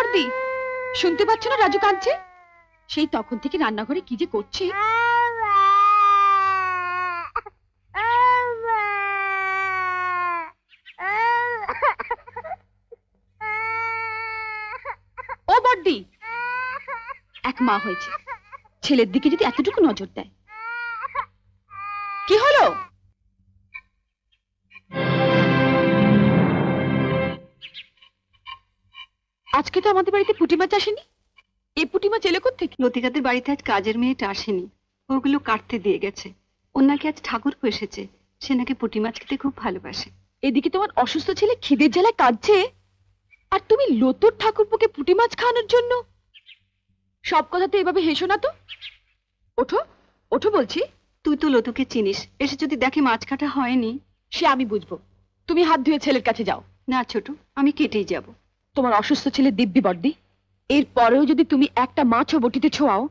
বর্দি, শুনতে পাচ্ছ না রাজু কাঁদছে? সেই তখন থেকে রান্নাঘরে কি যে করছে। ও বর্দি, এক মা হয়েছে, ছেলের দিকে যদি এতটুকু নজর দেয়। কি হলো? আজকে তো আমাদের বাড়িতে পুঁটি মাছ আসেনি। এই পুঁটি মাছ এলো কোত্থেকে? লতিকাদের বাড়িতে আজ কাজের মেয়েটা আসেনি, ওগুলো কাটতে দিয়ে গেছে। ওর নাকি আজ ঠাকুরপো এসেছে, সে নাকি পুঁটি মাছ খেতে খুব ভালোবাসে। এদিকে তোমার অসুস্থ ছেলে খিদের জ্বালায় কাঁদছে, আর তুমি লতুর ঠাকুরপোকে পুঁটি মাছ খাওয়ানোর জন্য। সব কথাতে এভাবে হেসো না তো। ওঠো ওঠো বলছি। তুই তো লতুকে চিনিস, এসে যদি দেখে মাছ কাটা হয়নি। সে আমি বুঝবো, তুমি হাত ধুয়ে ছেলের কাছে যাও। না ছোট, আমি কেটেই যাব। তোমার অসুস্থ ছেলে দিব্যি বর্দি, এর পরেও যদি তুমি একটা মাছও বটিতে ছোঁয়াও,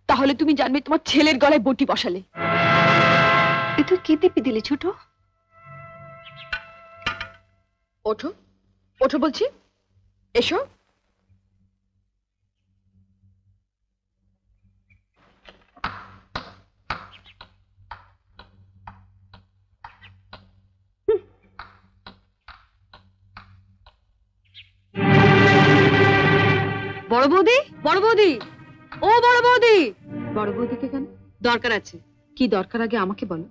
তাহলে তুমি জানবে তোমার ছেলের গলায় বটি বসালে। এ তুই কি দিবি দিলি ছোট? ওঠো ওঠো বলছি, এসো। বড় বৌদি, বড় বৌদি, ও বড় বৌদি। বড় বৌদিকে কেন? দরকার আছে। কি দরকার আগে আমাকে বলো।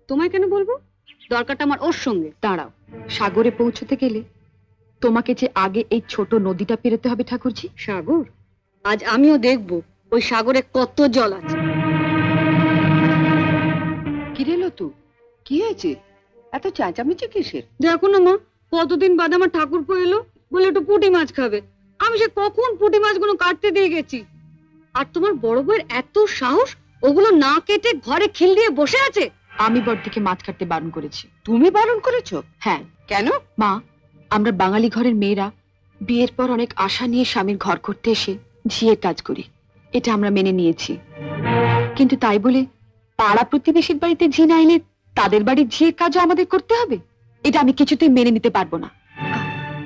তোমায় কেন বলবো? দরকারটা আমার ওর সঙ্গে। দাঁড়াও, সাগরে পৌঁছতে গেলে তোমাকে যে আগে এই ছোট নদীটা পেরোতে হবে ঠাকুরজি। সাগর? আজ আমিও দেখবো ওই সাগরে কত জল আছে। কি রেলো তু, কি হয়েছে? এত চেঁচামেচি কিসের? দেখো না মা, কতদিন বাদে আমার ঠাকুরপো এলো, বলে একটু পুঁটি মাছ খাবে। আমি সে কখন পুঁটি মাছগুলো কাটতে দিয়ে গেছি, আর তোমার বড় বউয়ের এত সাহস, ওগুলো না কেটে ঘরে খিল দিয়ে বসে আছে। আমি বড়দিকে মাছ কাটতে বারণ করেছি। তুমি বারণ করেছো? হ্যাঁ। কেন? মা, আমরা বাঙালি ঘরের মেয়েরা বিয়ের পর অনেক আশা নিয়ে স্বামীর ঘর করতে এসে ঝিয়ের কাজ করি, এটা আমরা মেনে নিয়েছি। কিন্তু তাই বলে পাড়া প্রতিবেশীর বাড়িতে ঝি না এলে তাদের বাড়ির ঝিয়ের কাজও আমাদের করতে হবে? এটা আমি কিছুতেই মেনে নিতে পারবো না।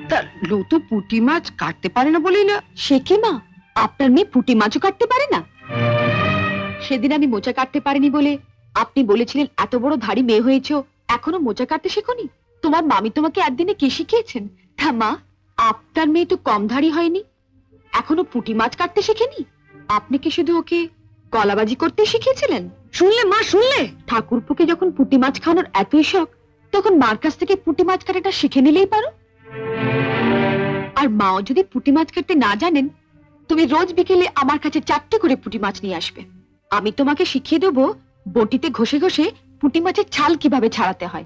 তা লতু পুঁটি মাছ কাটতে পারে না বলেই না? সে কি মা, আপনার মেয়ে পুঁটি মাছও কাটতে পারে না? সেদিন আমি মোচা কাটতে পারিনি বলে আপনি বলেছিলেন এত বড় ধাড়ি মেয়ে হয়েছো, এখনো মোচা কাটতে শেখোনি? তোমার মামি তোমাকে একদিনে কি শিখিয়েছেন? তা মা, আপনার মেয়ে তো কম ধাড়ি হয়নি, এখনো পুঁটি মাছ কাটতে শেখেনি। আপনি কি শুধু ওকে কলাবাজি করতে শিখিয়েছিলেন? শুনলে মা, শুনলে? ঠাকুরপুকে যখন পুঁটি মাছ খাওয়ানোর এতই শখ, তখন মার কাছ থেকে পুঁটি মাছ কাটাটা শিখে নিলেই পারো। আর মাও যদি পুঁটি মাছ কাটতে না জানেন, তুমি রোজ বিকেলে আমার কাছে 4টে করে পুঁটি মাছ নিয়ে আসবে। আমি তোমাকে শিখিয়ে দেবো বটিতে ঘষে ঘষে পুঁটি মাছের ছাল কিভাবে ছাড়াতে হয়।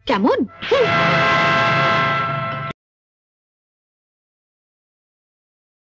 কেমন?